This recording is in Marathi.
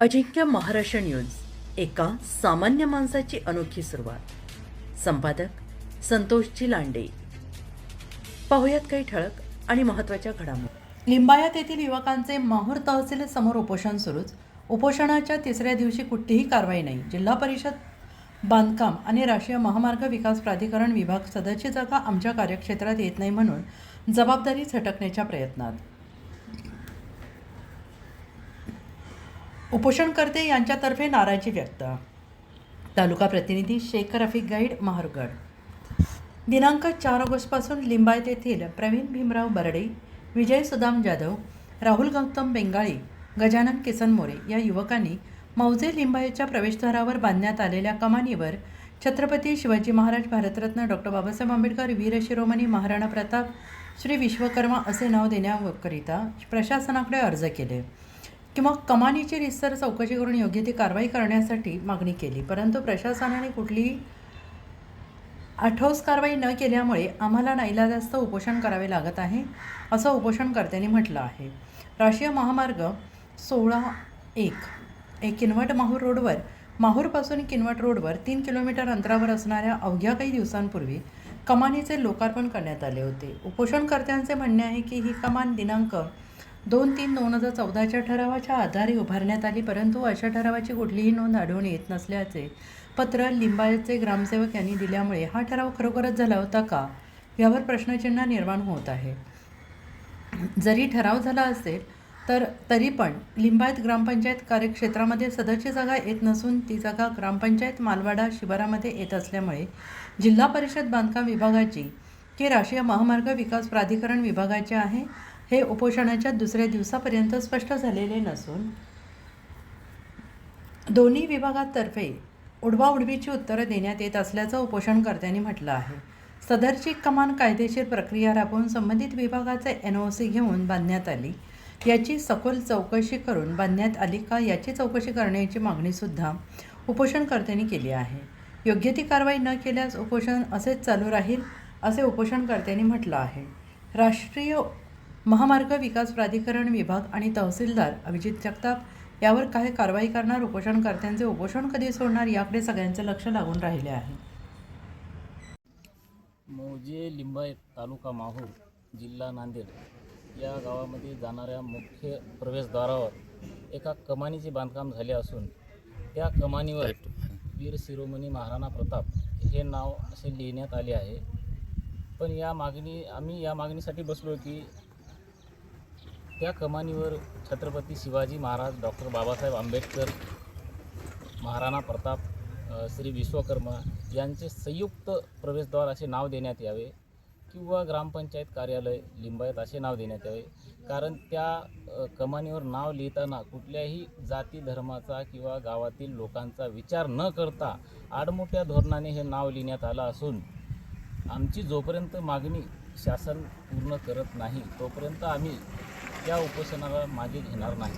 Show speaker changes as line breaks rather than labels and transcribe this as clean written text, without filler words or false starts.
अजिंक्य महाराष्ट्र न्यूज, एका सामान्य माणसाची अनोखी सुरुवात. संपादक संतोषजी लांडे. पाहुयात काही ठळक आणि महत्त्वाच्या घडामोडी. लिंबायत येथील युवकांचे माहूर तहसील समोर उपोषण सुरूच. उपोषणाच्या तिसऱ्या दिवशी कुठलीही कारवाई नाही. जिल्हा परिषद बांधकाम आणि राष्ट्रीय महामार्ग विकास प्राधिकरण विभाग सदरची जागा आमच्या कार्यक्षेत्रात येत नाही म्हणून जबाबदारी झटकण्याच्या प्रयत्नात. उपोषणकर्ते यांच्यातर्फे नाराजी व्यक्त. तालुका प्रतिनिधी शेख रफिक गाईड, महारगड. दिनांक 4 ऑगस्टपासून लिंबायत येथील प्रवीण भीमराव बर्डे, विजय सुदाम जाधव, राहुल गौतम बेंगाळी, गजानन किसन मोरे या युवकांनी मौजे लिंबायतच्या प्रवेशद्वारावर बांधण्यात आलेल्या कमानीवर छत्रपती शिवाजी महाराज, भारतरत्न डॉक्टर बाबासाहेब आंबेडकर, वीर शिरोमणी महाराणा प्रताप, श्री विश्वकर्मा असे नाव देण्याकरिता प्रशासनाकडे अर्ज केले किंवा कमानीची रितसर चौकशी करून योग्य ती कारवाई करण्यासाठी मागणी केली. परंतु प्रशासनाने कुठलीही आठोस कारवाई न केल्यामुळे आम्हाला नाईलाजास्तव उपोषण करावे लागत आहे, असं उपोषणकर्त्यांनी म्हटलं आहे. राष्ट्रीय महामार्ग 16-1 किनवट माहूर रोडवर, माहूरपासून किनवट रोडवर 3 किलोमीटर अंतरावर असणाऱ्या अवघ्या काही दिवसांपूर्वी कमानीचे लोकार्पण करण्यात आले होते. उपोषणकर्त्यांचे म्हणणे आहे की ही कमान दिनांक 2/3/2014च्या ठरावाच्या आधारे उभारण्यात आली, परंतु अशा ठरावाची कुठलीही नोंद आढळून येत नसल्याचे पत्र लिंबायतचे ग्रामसेवक यांनी दिल्यामुळे हा ठराव खरोखरच झाला होता का, यावर प्रश्नचिन्ह निर्माण होत आहे. जरी ठराव झाला असेल तरी पण लिंबायत ग्रामपंचायत कार्यक्षेत्रामध्ये सदरची जागा येत नसून ती जागा ग्रामपंचायत मालवाडा शिवारामध्ये येत असल्यामुळे जिल्हा परिषद बांधकाम विभागाची की राष्ट्रीय महामार्ग विकास प्राधिकरण विभागाचे आहे, हे उपोषणाच्या दुसऱ्या दिवसापर्यंत स्पष्ट झालेले नसून दोन्ही विभागातर्फे उडवाउडवीची उत्तरं देण्यात येत असल्याचं उपोषणकर्त्यांनी म्हटलं आहे. सदरची कमान कायदेशीर प्रक्रिया राबवून संबंधित विभागाचे NOC घेऊन बांधण्यात आली, याची सखोल चौकशी करून बांधण्यात आली का याची चौकशी करण्याची मागणीसुद्धा उपोषणकर्त्यांनी केली आहे. योग्य ती कारवाई न केल्यास उपोषण असेच चालू राहील, असे उपोषणकर्त्यांनी म्हटलं आहे. राष्ट्रीय महामार्ग विकास प्राधिकरण विभाग आणि तहसीलदार अभिजित जगताप यावर काय कारवाई करणार, उपोषणकर्त्यांचे उपोषण कधी सोडणार, याकडे सगळ्यांचे लक्ष लागून राहिले आहे.
मौजे लिंबायत, तालुका माहूर, जिल्हा नांदेड या गावामध्ये जाणाऱ्या मुख्य प्रवेशद्वारावर एका कमानीचे बांधकाम झाले असून त्या कमानीवर वीर शिरोमणी महाराणा प्रताप हे नाव असे लिहिण्यात आले आहे. पण आम्ही या मागणीसाठी बसलो की त्या कमानीवर छत्रपती शिवाजी महाराज, डॉक्टर बाबासाहेब आंबेडकर, महाराणा प्रताप, श्री विश्वकर्मा यांचे संयुक्त प्रवेशद्वार असे नाव देण्यात यावे किंवा ग्रामपंचायत कार्यालय लिंबायत असे नाव देण्यात यावे. कारण त्या कमानीवर नाव लिहिताना कुठल्याही जाती धर्माचा किंवा गावातील लोकांचा विचार न करता आडमोठ्या धोरणाने हे नाव लिहिण्यात आलं असून आमची जोपर्यंत मागणी शासन पूर्ण करत नाही तोपर्यंत आम्ही त्या उपोषणाला मागे घेणार नाही.